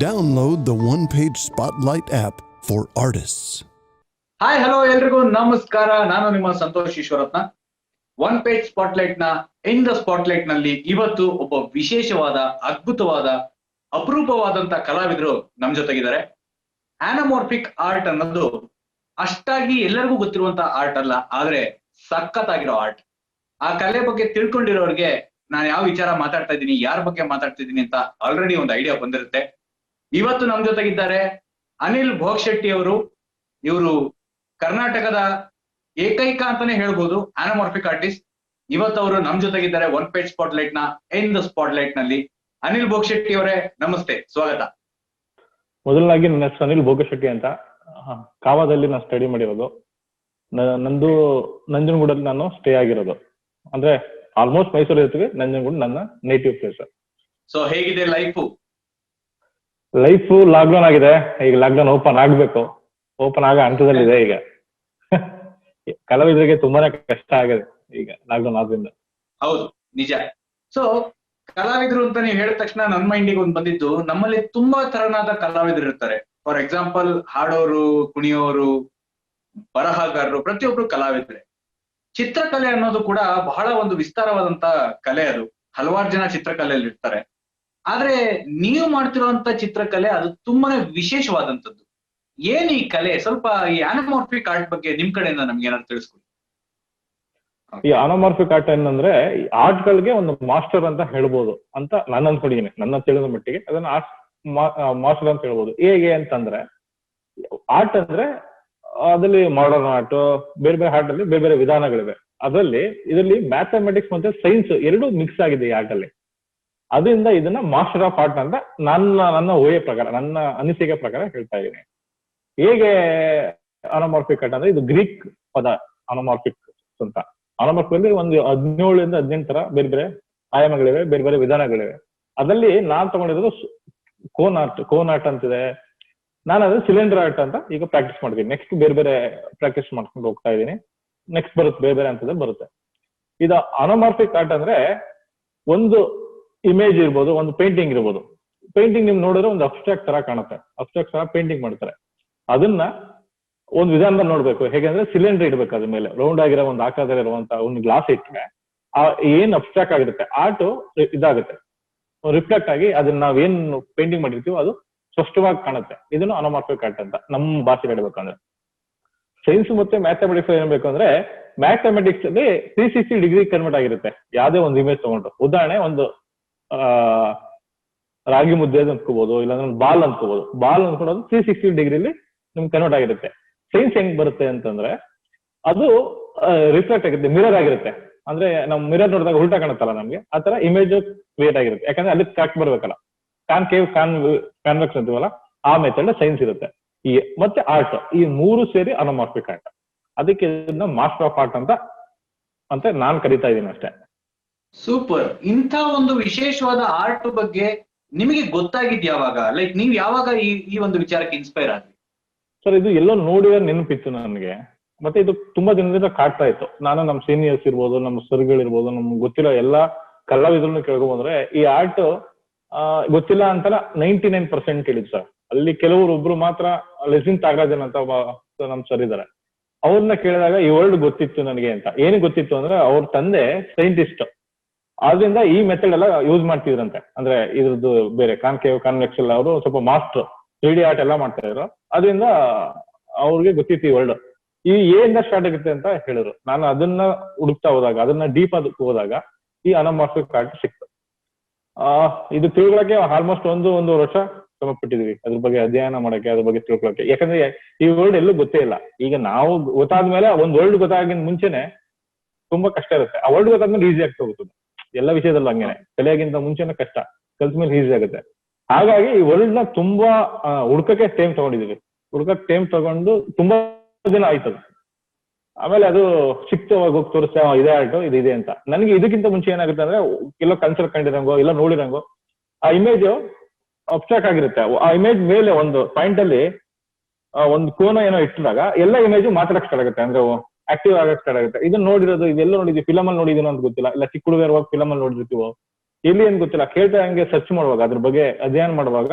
Download the One-Page Spotlight app for artists. Hi hello ಎಲ್ರಿಗೂ ನಮಸ್ಕಾರ. ನಾನು ನಿಮ್ಮ ಸಂತೋಷ್ ಈಶ್ವರತ್ನ. ಒನ್ ಪೇಜ್ ಸ್ಪಾಟ್ಲೈಟ್ ನ ಇನ್ ದ ಸ್ಪಾಟ್ಲೈಟ್ ನಲ್ಲಿ ಇವತ್ತು ಒಬ್ಬ ವಿಶೇಷವಾದ, ಅದ್ಭುತವಾದ, ಅಪರೂಪವಾದಂತ ಕಲಾವಿದರು ನಮ್ ಜೊತೆಗಿದ್ದಾರೆ. ಆನಮೋರ್ಫಿಕ್ ಆರ್ಟ್ ಅನ್ನೋದು ಅಷ್ಟಾಗಿ ಎಲ್ಲರಿಗೂ ಗೊತ್ತಿರುವಂತ ಆರ್ಟ್ ಅಲ್ಲ, ಆದ್ರೆ ಸಖತ್ತಾಗಿರೋ ಆರ್ಟ್. ಆ ಕಲೆ ಬಗ್ಗೆ ತಿಳ್ಕೊಂಡಿರೋರಿಗೆ ನಾನು ಯಾವ ವಿಚಾರ ಮಾತಾಡ್ತಾ ಇದ್ದೀನಿ, ಯಾರ ಬಗ್ಗೆ ಮಾತಾಡ್ತಿದ್ದೀನಿ ಅಂತ ಆಲ್ರೆಡಿ ಒಂದು ಐಡಿಯಾ ಬಂದಿರುತ್ತೆ. ಇವತ್ತು ನಮ್ ಜೊತೆಗಿದ್ದಾರೆ ಅನಿಲ್ ಭೋಗಶೆಟ್ಟಿ ಅವರು. ಇವರು ಕರ್ನಾಟಕದ ಏಕೈಕ ಅಂತಾನೆ ಹೇಳ್ಬೋದು ಆನಮೋರ್ಫಿಕ್ ಆರ್ಟಿಸ್ಟ್. ಇವತ್ತು ಅವರು ನಮ್ ಜೊತೆಗಿದ್ದಾರೆ ಒನ್ ಪೇಜ್ ಸ್ಪಾಟ್ಲೈಟ್ ನ ಇನ್ ದ ಸ್ಪಾಟ್ಲೈಟ್ ನಲ್ಲಿ. ಅನಿಲ್ ಭೋಗಶೆಟ್ಟಿ ಅವರೇ ನಮಸ್ತೆ, ಸ್ವಾಗತ. ಮೊದಲನಾಗಿ ನನ್ನ ಹೆಸರು ಅನಿಲ್ ಭೋಗಶೆಟ್ಟಿ ಅಂತ. ಕಾವಾದಲ್ಲಿ ನಾನು ಸ್ಟಡಿ ಮಾಡಿರೋದು. ನಂದು ನಂಜನಗೂಡಲ್ಲಿ ನಾನು ಸ್ಟೇ ಆಗಿರೋದು. ಅಂದ್ರೆ ಆಲ್ಮೋಸ್ಟ್ ಮೈಸೂರು ಇರ್ತೀವಿ, ನಂಜನಗೂಡು ನನ್ನ ನೇಟಿವ್ ಪ್ಲೇಸ್. ಸೊ ಹೇಗಿದೆ ಲೈಫು? ಲೈಫ್ ಲಾಕ್ಡೌನ್ ಆಗಿದೆ, ಈಗ ಲಾಕ್ಡೌನ್ ಓಪನ್ ಆಗ್ಬೇಕು, ಓಪನ್ ಆಗೋ ಹಂತದಲ್ಲಿದೆ. ಈಗ ಕಲಾವಿದರಿಗೆ ತುಂಬಾನೇ ಕಷ್ಟ ಆಗಿದೆ ಈಗ ಲಾಕ್ಡೌನ್ ಆದ್ರಿಂದ. ಹೌದು, ನಿಜ. ಸೊ ಕಲಾವಿದರು ಅಂತ ನೀವು ಹೇಳಿದ ತಕ್ಷಣ ನನ್ನ ಮೈಂಡಿಗೆ ಒಂದು ಬಂದಿದ್ದು, ನಮ್ಮಲ್ಲಿ ತುಂಬಾ ತರನಾದ ಕಲಾವಿದರು ಇರ್ತಾರೆ. ಫಾರ್ ಎಕ್ಸಾಂಪಲ್ ಹಾಡೋರು, ಕುಣಿಯೋರು, ಬರಹಗಾರರು, ಪ್ರತಿಯೊಬ್ರು ಕಲಾವಿದ್ರೆ. ಚಿತ್ರಕಲೆ ಅನ್ನೋದು ಕೂಡ ಬಹಳ ಒಂದು ವಿಸ್ತಾರವಾದಂತ ಕಲೆ. ಅದು ಹಲವಾರು ಜನ ಚಿತ್ರಕಲೆಯಲ್ಲಿ ಇರ್ತಾರೆ, ಆದ್ರೆ ನೀವು ಮಾಡ್ತಿರುವಂತ ಚಿತ್ರಕಲೆ ಅದು ತುಂಬಾನೇ ವಿಶೇಷವಾದಂತದ್ದು. ಏನ್ ಈ ಕಲೆ? ಸ್ವಲ್ಪ ಈ ಆನಮೋರ್ಫಿಕ್ ಆರ್ಟ್ ಬಗ್ಗೆ ನಿಮ್ ಕಡೆಯಿಂದ ನಮ್ಗೆ ಏನಾದ್ರು ತಿಳಿಸ್ಕೊಡಿ. ಈ ಆನಮೋರ್ಫಿಕ್ ಆರ್ಟ್ ಏನಂದ್ರೆ ಆರ್ಟ್ ಗಳಿಗೆ ಒಂದು ಮಾಸ್ಟರ್ ಅಂತ ಹೇಳ್ಬೋದು ಅಂತ ನಾನು ಅನ್ಕೊಂಡಿದ್ದೀನಿ. ನನ್ನ ತಿಳಿದ ಮಟ್ಟಿಗೆ ಅದನ್ನ ಆರ್ಟ್ ಮಾಸ್ಟರ್ ಅಂತ ಹೇಳ್ಬೋದು. ಹೇಗೆ ಅಂತಂದ್ರೆ, ಆರ್ಟ್ ಅಂದ್ರೆ ಅದ್ರಲ್ಲಿ ಮಾಡರ್ನ್ ಆರ್ಟ್, ಬೇರೆ ಬೇರೆ ಆರ್ಟ್ ಅಲ್ಲಿ ಬೇರೆ ಬೇರೆ ವಿಧಾನಗಳಿವೆ. ಇದರಲ್ಲಿ ಮ್ಯಾಥಮೆಟಿಕ್ಸ್ ಮತ್ತೆ ಸೈನ್ಸ್ ಎರಡು ಮಿಕ್ಸ್ ಆಗಿದೆ ಈ ಆರ್ಟ್ ಅಲ್ಲಿ. ಅದರಿಂದ ಇದನ್ನ ಮಾಸ್ಟರ್ ಆಫ್ ಆರ್ಟ್ ಅಂತ ನನ್ನ ಊಹೆ ಪ್ರಕಾರ, ನನ್ನ ಅನಿಸಿಕೆ ಪ್ರಕಾರ ಹೇಳ್ತಾ ಇದ್ದೀನಿ. ಹೇಗೆ ಆನಮೋರ್ಫಿಕ್ ಆರ್ಟ್ ಅಂದ್ರೆ, ಇದು ಗ್ರೀಕ್ ಪದ ಆನಮೋರ್ಫಿಕ್ ಅಂತ. ಆನಮೋರ್ಫಿಕ್ ಒಂದು 17 ರಿಂದ 18 ತರ ಬೇರೆ ಬೇರೆ ಆಯಾಮಗಳಿವೆ, ಬೇರೆ ಬೇರೆ ವಿಧಾನಗಳಿವೆ. ಅದರಲ್ಲಿ ನಾನ್ ತಗೊಂಡಿರೋದು ಕೋನ್ ಆರ್ಟ್ ಅಂತಿದೆ. ನಾನು ಅದು ಸಿಲಿಂಡರ್ ಆರ್ಟ್ ಅಂತ ಈಗ ಪ್ರಾಕ್ಟೀಸ್ ಮಾಡ್ತೀನಿ. ನೆಕ್ಸ್ಟ್ ಬೇರೆ ಬೇರೆ ಪ್ರಾಕ್ಟೀಸ್ ಮಾಡ್ಕೊಂಡು ಹೋಗ್ತಾ ಇದ್ದೀನಿ. ನೆಕ್ಸ್ಟ್ ಬರುತ್ತೆ, ಬೇರೆ ಬೇರೆ ಅಂತದೇ ಬರುತ್ತೆ. ಇದು ಆನಮೋರ್ಫಿಕ್ ಆರ್ಟ್ ಅಂದ್ರೆ ಒಂದು ಇಮೇಜ್ ಇರ್ಬೋದು, ಒಂದು ಪೇಂಟಿಂಗ್ ಇರ್ಬೋದು. ಪೇಂಟಿಂಗ್ ನಿಮ್ ನೋಡಿದ್ರೆ ಒಂದು ಅಬ್ಸ್ಟ್ರಾಕ್ಟ್ ತರ ಕಾಣುತ್ತೆ, ಅಬ್ಸ್ಟ್ರಾಕ್ಟ್ ತರ ಪೇಂಟಿಂಗ್ ಮಾಡ್ತಾರೆ. ಅದನ್ನ ಒಂದು ವಿಧಾನದಲ್ಲಿ ನೋಡ್ಬೇಕು. ಹೇಗೆಂದ್ರೆ ಸಿಲಿಂಡರ್ ಇಡ್ಬೇಕು, ಅದ್ರ ಮೇಲೆ ರೌಂಡ್ ಆಗಿರೋ ಒಂದು ಆಕಾರದಲ್ಲಿರುವಂತ ಒಂದು ಗ್ಲಾಸ್ ಇಟ್ಟರೆ ಏನ್ ಅಬ್ಸ್ಟ್ರಾಕ್ಟ್ ಆಗಿರುತ್ತೆ ಆರ್ಟ್ ಇದಾಗುತ್ತೆ, ರಿಫ್ಲೆಕ್ಟ್ ಆಗಿ ಅದನ್ನ ನಾವೇನು ಪೇಂಟಿಂಗ್ ಮಾಡಿರ್ತೀವೋ ಅದು ಸ್ಪಷ್ಟವಾಗಿ ಕಾಣುತ್ತೆ. ಇದನ್ನು ಆನಮೋರ್ಫಿಕ್ ಆರ್ಟ್ ಅಂತ ನಮ್ಮ ಭಾಷೆಗೆ ಹೇಳ್ಬೇಕಂದ್ರೆ. ಸೈನ್ಸ್ ಮತ್ತೆ ಮ್ಯಾಥಮೆಟಿಕ್ಸ್ ಏನ್ ಬೇಕು ಅಂದ್ರೆ, ಮ್ಯಾಥಮೆಟಿಕ್ಸ್ ಅಲ್ಲಿ 360 ಡಿಗ್ರಿ ಕನ್ವರ್ಟ್ ಆಗಿರುತ್ತೆ. ಯಾವ್ದೇ ಒಂದು ಇಮೇಜ್ ತಗೊಂಡ್ರು, ಉದಾಹರಣೆ ಒಂದು ರಾಗಿ ಮುದ್ದೆ ಅನ್ಕೋಬಹುದು, ಇಲ್ಲಾಂದ್ರೆ ಒಂದು ಬಾಲ್ ಅನ್ಕೋಬಹುದು. ಬಾಲ್ ಅನ್ಕೊಳ್ಳೋದು 360 ಡಿಗ್ರಿಲಿ ನಿಮ್ಗೆ ಕನ್ವರ್ಟ್ ಆಗಿರುತ್ತೆ. ಸೈನ್ಸ್ ಹೆಂಗ್ ಬರುತ್ತೆ ಅಂತಂದ್ರೆ, ಅದು ರಿಫ್ಲೆಕ್ಟ್ ಆಗಿರುತ್ತೆ, ಮಿರರ್ ಆಗಿರುತ್ತೆ. ಅಂದ್ರೆ ನಾವು ಮಿರರ್ ನೋಡಿದಾಗ ಉಲ್ಟಾ ಕಾಣುತ್ತಲ್ಲ ನಮ್ಗೆ, ಆ ತರ ಇಮೇಜ್ ಕ್ರಿಯೇಟ್ ಆಗಿರುತ್ತೆ. ಯಾಕಂದ್ರೆ ಅಲ್ಲಿ ಕರೆಕ್ಟ್ ಬರ್ಬೇಕಲ್ಲ, ಕಾನ್ವೆಕ್ಸ್ ಅಂತೀವಲ್ಲ, ಆ ಮೆಥಡ್ ಸೈನ್ಸ್ ಇರುತ್ತೆ. ಮತ್ತೆ ಆರ್ಟ್, ಈ ಮೂರು ಸೇರಿ ಆನಮೋರ್ಫಿಕ್ ಆರ್ಟ್. ಅದಕ್ಕೆ ಇದನ್ನ ಮಾಸ್ಟರ್ ಆಫ್ ಆರ್ಟ್ ಅಂತ ನಾನ್ ಕರಿತಾ ಇದ್ದೀನಿ ಅಷ್ಟೇ. ಸೂಪರ್. ಇಂಥ ಒಂದು ವಿಶೇಷವಾದ ಆರ್ಟ್ ಬಗ್ಗೆ ನಿಮಗೆ ಗೊತ್ತಾಗಿದ್ ಯಾವಾಗ? ಲೈಕ್ ನೀವ್ ಯಾವಾಗ ಈ ಒಂದು ವಿಚಾರಕ್ಕೆ ಇನ್ಸ್ಪೈರ್ ಆದ್ರಿ? ಸರ್, ಇದು ಎಲ್ಲೋ ನೋಡಿರೋ ನೆನಪಿತ್ತು ನನಗೆ. ಮತ್ತೆ ಇದು ತುಂಬಾ ದಿನದಿಂದ ಕಾಡ್ತಾ ಇತ್ತು. ನಾನು ನಮ್ಮ ಸೀನಿಯರ್ಸ್ ಇರ್ಬೋದು, ನಮ್ಮ ಸರ್ಗಳಿರ್ಬೋದು, ನಮ್ಗೆ ಗೊತ್ತಿರೋ ಎಲ್ಲಾ ಕಲಾವಿದ್ರನ್ನು ಕೇಳ್ಕೊಂಡ್ಬಂದ್ರೆ ಈ ಆರ್ಟ್ ಗೊತ್ತಿಲ್ಲ ಅಂತಲ್ಲ 99% ಹೇಳಿದ್ರು ಸರ್. ಅಲ್ಲಿ ಕೆಲವರೊಬ್ರು ಮಾತ್ರ, ಲೆಸಿನ್ ತಾಗರಾಜನ್ ಅಂತ ನಮ್ ಸರ್ ಇದಾರೆ, ಅವ್ರನ್ನ ಕೇಳಿದಾಗ ಈ ವರ್ಲ್ಡ್ ಗೊತ್ತಿತ್ತು ನನಗೆ ಅಂತ. ಏನಿಗೆ ಗೊತ್ತಿತ್ತು ಅಂದ್ರೆ, ಅವ್ರ ತಂದೆ ಸೈಂಟಿಸ್ಟ್, ಆದ್ರಿಂದ ಈ ಮೆಥಡ್ ಎಲ್ಲ ಯೂಸ್ ಮಾಡ್ತಿದ್ರಂತೆ. ಅಂದ್ರೆ ಇದ್ರದ್ದು ಬೇರೆ ಕಾನ್ವೆಕ್ಸ್ ಎಲ್ಲ ಅವರು ಸ್ವಲ್ಪ ಮಾಸ್ಟರ್ 3D ಆರ್ಟ್ ಎಲ್ಲ ಮಾಡ್ತಾ ಇದ್ರು. ಅದರಿಂದ ಅವ್ರಿಗೆ ಗೊತ್ತಿತ್ತು ಈ ವರ್ಲ್ಡ್. ಈ ಏನಿಂದ ಸ್ಟಾರ್ಟ್ ಆಗುತ್ತೆ ಅಂತ ಹೇಳಿದ್ರು. ನಾನು ಅದನ್ನ ಹುಡುಕ್ತಾ ಹೋದಾಗ, ಅದನ್ನ ಡೀಪ್ ಅದಕ್ಕೆ ಹೋದಾಗ ಈ ಆನಮೋರ್ಫಿಕ್ ಆರ್ಟ್ ಸಿಕ್ತು. ಇದು ತಿಳ್ಕೊಳಕ್ಕೆ ಆಲ್ಮೋಸ್ಟ್ ಒಂದು ವರ್ಷ ಶ್ರಮ ಪಟ್ಟಿದ್ವಿ, ಅದ್ರ ಬಗ್ಗೆ ಅಧ್ಯಯನ ಮಾಡಕ್ಕೆ, ಅದ್ರ ಬಗ್ಗೆ ತಿಳ್ಕೊಳಕ್ಕೆ. ಯಾಕಂದ್ರೆ ಈ ವರ್ಲ್ಡ್ ಎಲ್ಲೂ ಗೊತ್ತೇ ಇಲ್ಲ. ಈಗ ನಾವು ಗೊತ್ತಾದ್ಮೇಲೆ ಒಂದ್ ವರ್ಲ್ಡ್ ಗೊತ್ತಾಗಿನ ಮುಂಚೆನೆ ತುಂಬಾ ಕಷ್ಟ ಇರುತ್ತೆ. ಆ ವರ್ಲ್ಡ್ ಗೊತ್ತಾದ್ಮೇಲೆ ಈಸಿ ಆಗ್ತಾ ಹೋಗ್ತದೆ. ಎಲ್ಲ ವಿಷಯದಲ್ಲೂ ಹಂಗೇನೆ, ಕಲಿಯಾಗಿಂತ ಮುಂಚೆನೆ ಕಷ್ಟ, ಕಲ್ತ್ಮೇಲೆ ಈಸಿ ಆಗುತ್ತೆ. ಹಾಗಾಗಿ ಈ ವರ್ಲ್ಡ್ ನ ತುಂಬಾ ಹುಡ್ಕಕ್ಕೆ ಟೈಮ್ ತಗೊಂಡಿದೀವಿ. ಟೈಮ್ ತಗೊಂಡು ತುಂಬಾ ದಿನ ಆಯ್ತದ. ಆಮೇಲೆ ಅದು ಸಿಕ್ತು, ಹೋಗಿ ತೋರಿಸ್ತಾ ಇದೇ ಆರ್ಟ್ ಇದೆ ಅಂತ. ನನಗೆ ಇದಕ್ಕಿಂತ ಮುಂಚೆ ಏನಾಗುತ್ತೆ ಅಂದ್ರೆ, ಎಲ್ಲೋ ಕನ್ಸರ್ ಕಂಡಿರಂಗೋ ಇಲ್ಲ ನೋಡಿರಂಗೋ ಆ ಇಮೇಜ್ ಅಬ್ಸ್ಟ್ರಾಕ್ಟ್ ಆಗಿರುತ್ತೆ. ಆ ಇಮೇಜ್ ಮೇಲೆ ಒಂದು ಪಾಯಿಂಟ್ ಅಲ್ಲಿ ಒಂದು ಕೋನ ಏನೋ ಇಟ್ಟಿದಾಗ ಎಲ್ಲ ಇಮೇಜ್ ಮಾತಾಡಕ್ ಸ್ಟಾರ್ಟ್ ಆಗುತ್ತೆ, ಅಂದ್ರೆ ಆಕ್ಟಿವ್ ಆಗಕ್ಕೆ ಸ್ಟಾರ್ಟ್ ಆಗುತ್ತೆ. ಇದನ್ನ ನೋಡಿರೋದು, ಇದೆಲ್ಲ ನೋಡಿದ್ವಿ, ಫಿಲಮ್ ಅಲ್ಲಿ ನೋಡಿದೀನೋ ಅಂತ ಗೊತ್ತಿಲ್ಲ, ಇಲ್ಲ ಚಿಕ್ಕ ಹುಡುಗರುವಾಗ ಫಿಲಮ್ ಅಲ್ಲಿ ನೋಡಿರ್ತೀವೋ, ಎಲ್ಲಿ ಏನ್ ಗೊತ್ತಿಲ್ಲ. ಕೇಳ್ತಾ ಹಂಗೆ ಸರ್ಚ್ ಮಾಡುವಾಗ, ಅದ್ರ ಬಗ್ಗೆ ಅಧ್ಯಯನ ಮಾಡುವಾಗ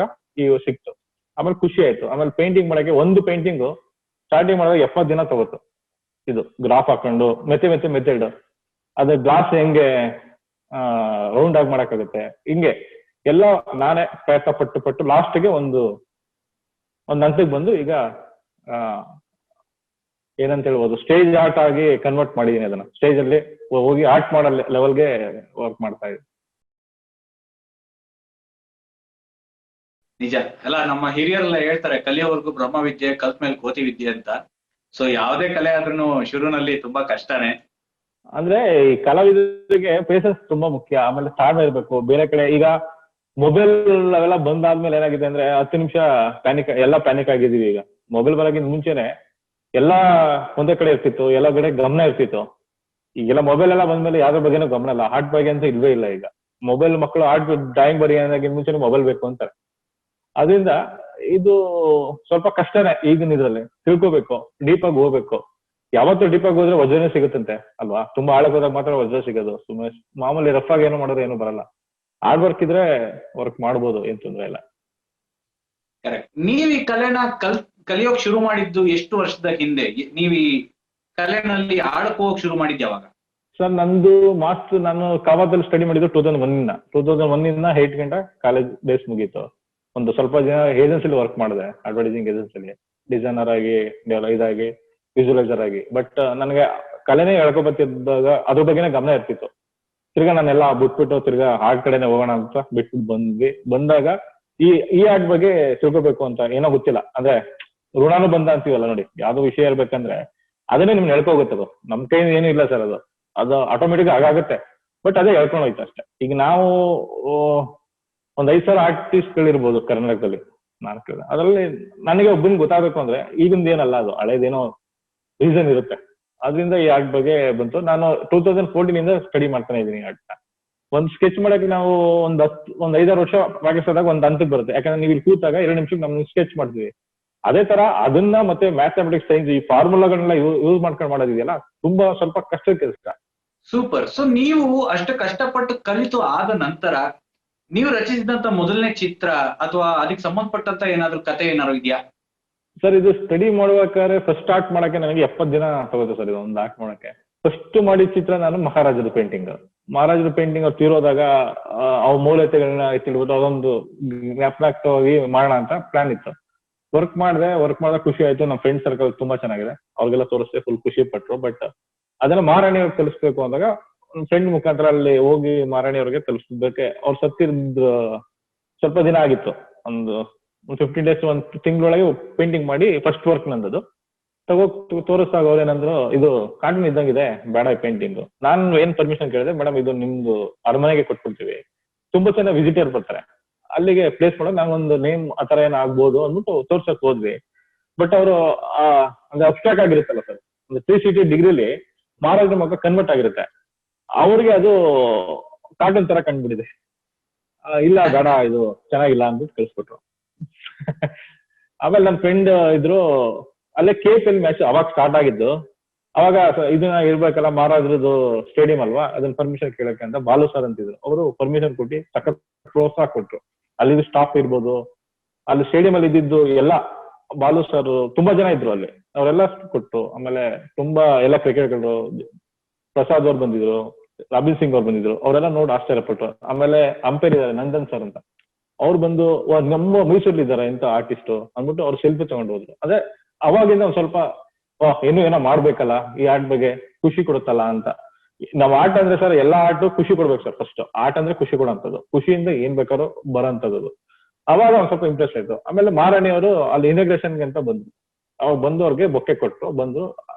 ಸಿಕ್ತು. ಆಮೇಲೆ ಖುಷಿ ಆಯ್ತು. ಆಮೇಲೆ ಪೇಂಟಿಂಗ್ ಮಾಡಕ್ಕೆ ಒಂದು ಪೇಂಟಿಂಗು ಸ್ಟಾರ್ಟಿಂಗ್ ಮಾಡಿದಾಗ 70 ದಿನ ತಗೋತು. ಇದು ಗ್ರಾಫ್ ಹಾಕೊಂಡು ಮೆಥಡ್ ಅದೇ ಗ್ಲಾಸ್ ಹೆಂಗೆ ರೌಂಡ್ ಆಗಿ ಮಾಡಕ್ಕಾಗುತ್ತೆ, ಹಿಂಗೆ ಎಲ್ಲ ನಾನೇ ಪ್ರಯತ್ನ ಪಟ್ಟು ಲಾಸ್ಟ್ಗೆ ಒಂದು ಹಂತಕ್ಕೆ ಬಂದು ಈಗ ಏನಂತ ಹೇಳ್ಬೋದು, ಸ್ಟೇಜ್ ಆರ್ಟ್ ಆಗಿ ಕನ್ವರ್ಟ್ ಮಾಡಿದೀನಿ. ಅದನ್ನ ಸ್ಟೇಜ್ ಅಲ್ಲಿ ಹೋಗಿ ಆರ್ಟ್ ಮಾಡೋ ಲೆವೆಲ್ಗೆ ವರ್ಕ್ ಮಾಡ್ತಾ ಇದ್ದೀನಿ. ನಿಜ ಎಲ್ಲ ನಮ್ಮ ಹಿರಿಯರೆಲ್ಲ ಹೇಳ್ತಾರೆ, ಕಲಿಯೋವರೆಗೂ ಬ್ರಹ್ಮ ವಿದ್ಯೆ, ಕಲ್ತ ಮೇಲೆ ಕೋತಿ ವಿದ್ಯೆ ಅಂತ. ಸೊ ಯಾವುದೇ ಕಲೆ ಆದ್ರೂ ಶುರುನಲ್ಲಿ ತುಂಬಾ ಕಷ್ಟನೇ. ಅಂದ್ರೆ ಈ ಕಲಾವಿದರಿಗೆ ಪೇಷನ್ಸ್ ತುಂಬಾ ಮುಖ್ಯ. ಆಮೇಲೆ ತಾಳ್ಮೆ ಇರ್ಬೇಕು. ಬೇರೆ ಕಡೆ ಈಗ ಮೊಬೈಲ್ ಅವೆಲ್ಲ ಬಂದಾದ್ಮೇಲೆ ಏನಾಗಿದೆ ಅಂದ್ರೆ 10 ನಿಮಿಷ ಪ್ಯಾನಿಕ್ ಆಗಿದೀವಿ. ಈಗ ಮೊಬೈಲ್ ಬರೋಕ್ಕಿಂತ ಮುಂಚೆನೆ ಎಲ್ಲಾ ಒಂದೇ ಕಡೆ ಇರ್ತಿತ್ತು, ಎಲ್ಲ ಕಡೆ ಗಮನ ಇರ್ತಿತ್ತು. ಈಗೆಲ್ಲ ಮೊಬೈಲ್ ಎಲ್ಲ ಬಂದ್ಮೇಲೆ ಯಾವ್ದ್ರ ಬಗ್ಗೆನೂ ಗಮನ ಇಲ್ಲ. ಆರ್ಟ್ ಬಗ್ಗೆ ಅಂತ ಇಲ್ವೇ ಇಲ್ಲ. ಈಗ ಮೊಬೈಲ್ ಮಕ್ಕಳು ಆರ್ಟ್ ಡ್ರಾಯಿಂಗ್ ಬರೀ ಅನ್ನೋಕ್ಕಿಂತ ಮುಂಚೆನೆ ಮೊಬೈಲ್ ಬೇಕು ಅಂತಾರೆ. ಅದರಿಂದ ಇದು ಸ್ವಲ್ಪ ಕಷ್ಟನೇ ಈಗಿನ ಇದ್ರಲ್ಲಿ. ತಿಳ್ಕೋಬೇಕು, ಡೀಪ್ ಆಗಿ ಹೋಗ್ಬೇಕು. ಯಾವತ್ತೂ ಡೀಪ್ ಆಗಿ ಹೋದ್ರೆ ವಜ್ರನೇ ಸಿಗುತ್ತಂತೆ ಅಲ್ವಾ? ತುಂಬಾ ಆಳಕ್ಕೆ ಹೋದಾಗ ಮಾತ್ರ ವಜ್ರ ಸಿಗೋದು. ಸುಮ್ಮನೆ ಮಾಮೂಲಿ ರಫ್ ಆಗಿ ಏನೋ ಮಾಡಿದ್ರೆ ಏನು ಬರಲ್ಲ. ಹಾರ್ಡ್ ವರ್ಕ್ ಇದ್ರೆ ವರ್ಕ್ ಮಾಡ್ಬೋದು, ಏನ್ ತೊಂದ್ರೆ ಇಲ್ಲ. ಕರೆಕ್ಟ್. ನೀವ್ ಈ ಕಲೆನ ಕಲಿಯೋಕ್ ಶುರು ಮಾಡಿದ್ದು ಎಷ್ಟು ವರ್ಷದ ಹಿಂದೆ? ನೀವ್ ಈ ಕಲೆನಲ್ಲಿ ಆಳಕ್ ಹೋಗಕ್ ಶುರು ಮಾಡಿದ್ ಯಾವಾಗ? ಸರ್ ನಂದು ನಾನು ಕಾವಾದಲ್ಲಿ ಸ್ಟಡಿ ಮಾಡಿದ್ದು 2001 8 ಗಂಟೆ ಕಾಲೇಜ್ ಡೇಸ್ ಮುಗೀತು. ಒಂದು ಸ್ವಲ್ಪ ದಿನ ಏಜೆನ್ಸಿಲಿ ವರ್ಕ್ ಮಾಡಿದೆ, ಅಡ್ವರ್ಟೈಸಿಂಗ್ ಏಜೆನ್ಸಿಲಿ ಡಿಸೈನರ್ ಆಗಿ, ಇದಾಗಿ, ವಿಜುವಲೈಸರ್ ಆಗಿ. ಬಟ್ ನನಗೆ ಕಲೆನೇ ಹೇಳ್ಕೊಬತ್ತಿದ್ದಾಗ ಅದ್ರ ಬಗ್ಗೆನೇ ಗಮನ ಇರ್ತಿತ್ತು. ತಿರ್ಗಾ ನಾನೆಲ್ಲ ಬಿಟ್ಬಿಟ್ಟು ತಿರ್ಗಾ ಆರ್ಟ್ ಕಡೆನೆ ಹೋಗೋಣ ಅಂತ ಬಿಟ್ಬಿಟ್ಟು ಬಂದಾಗ ಈ ಆರ್ಟ್ ಬಗ್ಗೆ ತಿಳ್ಕೊಬೇಕು ಅಂತ ಏನೋ ಗೊತ್ತಿಲ್ಲ. ಅಂದ್ರೆ ಋಣಾನು ಬಂದ ಅಂತೀವಲ್ಲ ನೋಡಿ, ಯಾವ್ದೋ ವಿಷಯ ಇರ್ಬೇಕಂದ್ರೆ ಅದನ್ನೇ ನಿಮ್ಗೆ ಹೇಳ್ಕೋಗುತ್ತದು. ನಮ್ ಕೈ ಏನೂ ಇಲ್ಲ ಸರ್, ಅದು ಆಟೋಮೆಟಿಕ್ ಆಗುತ್ತೆ. ಬಟ್ ಅದೇ ಹೇಳ್ಕೊಂಡು ಹೋಯ್ತು ಅಷ್ಟೇ. ಈಗ ನಾವು ಒಂದ್ 5,000 ಆರ್ಟಿಸ್ಟ್ಗಳಿರ್ಬೋದು ಕರ್ನಾಟಕದಲ್ಲಿ. ನಾನು ಕೇಳಿದೆ ಅದರಲ್ಲಿ ನನಗೆ ಒಬ್ಬನ್ ಗೊತ್ತಾಗಬೇಕು ಅಂದ್ರೆ ಈಗಿಂದ ಏನಲ್ಲ, ಅದು ಹಳೇದೇನೋ ರೀಸನ್ ಇರುತ್ತೆ. ಅದರಿಂದ ಈ ಆರ್ಟ್ ಬಗ್ಗೆ ಬಂತು. ನಾನು 2014 ಸ್ಟಡಿ ಮಾಡ್ತಾನೆ ಇದ್ದೀನಿ ಆರ್ಟ್ನ. ಒಂದ್ ಸ್ಕೆಚ್ ಮಾಡಕ್ಕೆ ನಾವು ಒಂದ್ 5-6 ವರ್ಷ ಪ್ರಾಕ್ಟೀಸ್ ಆದಾಗ ಒಂದ್ ಹಂತಕ್ಕೆ ಬರುತ್ತೆ. ಯಾಕಂದ್ರೆ ನೀವು ಇಲ್ಲಿ ಕೂತಾಗ 2 ನಿಮಿಷಕ್ಕೆ ನಮ್ಗೆ ಸ್ಕೆಚ್ ಮಾಡ್ತೀವಿ. ಅದೇ ತರ ಅದನ್ನ ಮತ್ತೆ ಮ್ಯಾಥಮೆಟಿಕ್ಸ್, ಸೈನ್ಸ್, ಈ ಫಾರ್ಮುಲಾಗಳನ್ನೆಲ್ಲ ಯೂಸ್ ಮಾಡ್ಕೊಂಡು ಮಾಡೋದಿದೆಯಲ್ಲ, ತುಂಬಾ ಸ್ವಲ್ಪ ಕಷ್ಟದ ಕೆಲಸ. ಸೂಪರ್. ಸೊ ನೀವು ಅಷ್ಟು ಕಷ್ಟಪಟ್ಟು ಕಲಿತು ಆದ ನಂತರ ನೀವು ರಚಿಸಿದಂತ ಮೊದಲನೇ ಚಿತ್ರ ಅಥವಾ ಅದಕ್ಕೆ ಸಂಬಂಧಪಟ್ಟಂತ ಏನಾದ್ರು ಕತೆ ಏನಾದ್ರು ಇದೆಯಾ? ಸರ್ ಇದು ಸ್ಟಡಿ ಮಾಡ್ಬೇಕಾದ್ರೆ ಫಸ್ಟ್ ಸ್ಟಾರ್ಟ್ ಮಾಡಕ್ಕೆ ನನಗೆ 70 ದಿನ ತಗೋದು ಸರ್ ಇದು ಒಂದು ಆರ್ಟ್ ಮಾಡಕ್ಕೆ. ಫಸ್ಟ್ ಮಾಡಿದ ಚಿತ್ರ ನಾನು ಮಹಾರಾಜರ ಪೇಂಟಿಂಗ್ ಅವ್ರು ತೀರೋದಾಗ ಅವ್ ಮೌಲ್ಯತೆಗಳನ್ನ ತಿಳಿಬಿಟ್ಟು ಅದೊಂದು ಜ್ಞಾಪನಾರ್ಥವಾಗಿ ಮಾಡೋಣ ಅಂತ ಪ್ಲಾನ್ ಇತ್ತು. ವರ್ಕ್ ಮಾಡಿದಾಗ ಖುಷಿ ಆಯ್ತು. ನಮ್ಮ ಫ್ರೆಂಡ್ ಸರ್ಕಲ್ ತುಂಬಾ ಚೆನ್ನಾಗಿದೆ, ಅವ್ರಿಗೆಲ್ಲ ತೋರಿಸ್ದೆ, ಫುಲ್ ಖುಷಿ ಪಟ್ರು. ಬಟ್ ಅದನ್ನ ಮಹಾರಾಣಿ ಅವ್ರಿಗೆ ತಲುಪಿಸ್ಬೇಕು ಅಂದಾಗ ಫ್ರೆಂಡ್ ಮುಖಾಂತರ ಅಲ್ಲಿ ಹೋಗಿ ಮಹಾರಾಣಿ ಅವ್ರಿಗೆ ತಲುಪಿಸ್ಬೇಕೆ. ಅವ್ರು ಸತ್ತಿದ್ದು ಸ್ವಲ್ಪ ದಿನ ಆಗಿತ್ತು, ಒಂದು 15 ಡೇಸ್, 1 ತಿಂಗಳೊಳಗೆ ಪೇಂಟಿಂಗ್ ಮಾಡಿ ಫಸ್ಟ್ ವರ್ಕ್ ನಂದದು ತೋರಿಸ್ದಾಗ ಅವ್ರು ಏನಂದ್ರು, ಇದು ಕಾರ್ಟೂನ್ ಇದ್ದಂಗಿದೆ, ಬೇಡ ಪೇಂಟಿಂಗ್. ನಾನು ಏನ್ ಪರ್ಮಿಷನ್ ಕೇಳಿದೆ, ಮೇಡಮ್ ಇದು ನಿಮ್ದು ಅರಮನೆಗೆ ಕೊಟ್ಬಿಡ್ತೀವಿ, ತುಂಬಾ ಚೆನ್ನಾಗಿ ವಿಸಿಟರ್ ಬರ್ತಾರೆ, ಅಲ್ಲಿಗೆ ಪ್ಲೇಸ್ ಮಾಡೋದು, ನಾವೊಂದು ನೇಮ್ ಆತರ ಏನ್ ಆಗ್ಬೋದು ಅಂದ್ಬಿಟ್ಟು ತೋರ್ಸಕ್ ಹೋದ್ವಿ. ಬಟ್ ಅವರು ಅಂದ್ರೆ ಅಬ್ಸ್ಟ್ರಾಕ್ಟ್ ಆಗಿರುತ್ತಲ್ಲ ಸರ್, ಒಂದು 360 ಡಿಗ್ರಿಲಿ ಮಹಾರಾಜರ ಮುಖ ಕನ್ವರ್ಟ್ ಆಗಿರುತ್ತೆ. ಅವ್ರಿಗೆ ಅದು ಕಾರ್ಟೂನ್ ತರ ಕಂಡ್ಬಿಟ್ಟಿದೆ. ಇಲ್ಲ ಬೇಡ ಇದು ಚೆನ್ನಾಗಿಲ್ಲ ಅಂದ್ಬಿಟ್ಟು ಕಳಿಸ್ಬಿಟ್ರು. ಆಮೇಲೆ ನನ್ನ ಫ್ರೆಂಡ್ ಇದ್ರು ಅಲ್ಲೇ KPL ಮ್ಯಾಚ್ ಅವಾಗ ಸ್ಟಾರ್ಟ್ ಆಗಿದ್ದು. ಅವಾಗ ಇದನ್ನ ಇರ್ಬೇಕಲ್ಲ, ಮಹಾರಾಜರದು ಸ್ಟೇಡಿಯಂ ಅಲ್ವಾ, ಅದನ್ನ ಪರ್ಮಿಷನ್ ಕೇಳಕ್ಕೆ ಅಂತ ಬಾಲು ಸರ್ ಅಂತಿದ್ರು. ಅವರು ಪರ್ಮಿಷನ್ ಕೊಟ್ಟು ಸಖತ್ ಪ್ರೋತ್ಸಾಹ ಕೊಟ್ರು. ಅಲ್ಲಿ ಸ್ಟಾಫ್ ಇರ್ಬೋದು, ಅಲ್ಲಿ ಸ್ಟೇಡಿಯಂ ಅಲ್ಲಿ ಇದ್ದಿದ್ದು ಎಲ್ಲ ಬಾಲು ಸರ್ ತುಂಬಾ ಜನ ಇದ್ರು ಅಲ್ಲಿ, ಅವರೆಲ್ಲ ಕೊಟ್ಟು. ಆಮೇಲೆ ತುಂಬಾ ಎಲ್ಲ ಕ್ರಿಕೆಟ್ಗಳು, ಪ್ರಸಾದ್ ಅವ್ರು ಬಂದಿದ್ರು, ರಾಬಿನ್ ಸಿಂಗ್ ಅವ್ರು ಬಂದಿದ್ರು, ಅವರೆಲ್ಲ ನೋಡಿ ಆಶ್ಚರ್ಯಪಟ್ರು. ಆಮೇಲೆ ಅಂಪೈರ್ ಇದ್ದಾರೆ ನಂದನ್ ಸರ್ ಅಂತ, ಅವ್ರು ಬಂದು ನಮ್ಮ ಮೈಸೂರಲ್ಲಿ ಇದ್ದಾರೆ ಇಂಥ ಆರ್ಟಿಸ್ಟ್ ಅಂದ್ಬಿಟ್ಟು ಅವ್ರು ಸೆಲ್ಫಿ ತಗೊಂಡು ಹೋದ್ರು. ಅದೇ ಅವಾಗಿಂದ ಒಂದ್ ಸ್ವಲ್ಪ ಏನೋ ಮಾಡ್ಬೇಕಲ್ಲ, ಈ ಆರ್ಟ್ ಬಗ್ಗೆ ಖುಷಿ ಕೊಡುತ್ತಲ್ಲ ಅಂತ. ನಾವ್ ಆರ್ಟ್ ಅಂದ್ರೆ ಸರ್ ಎಲ್ಲಾ ಆರ್ಟು ಖುಷಿ ಕೊಡ್ಬೇಕು ಸರ್. ಫಸ್ಟ್ ಆರ್ಟ್ ಅಂದ್ರೆ ಖುಷಿ ಕೊಡೋಂಥದ್ದು, ಖುಷಿಯಿಂದ ಏನ್ ಬೇಕಾದ್ರೂ ಬರೋಂಥದ್ದು. ಅವಾಗ ಒಂದ್ ಸ್ವಲ್ಪ ಇಂಟ್ರೆಸ್ಟ್ ಆಯ್ತು. ಆಮೇಲೆ ಮಹಾರಾಣಿ ಅವರು ಅಲ್ಲಿ ಇನಾಗ್ರೇಷನ್ಗೆ ಅಂತ ಬಂದ್ರು. ಅವಾಗ ಬಂದು ಅವ್ರಿಗೆ ಬೊಕ್ಕೆ ಕೊಟ್ಟು ಬಂದು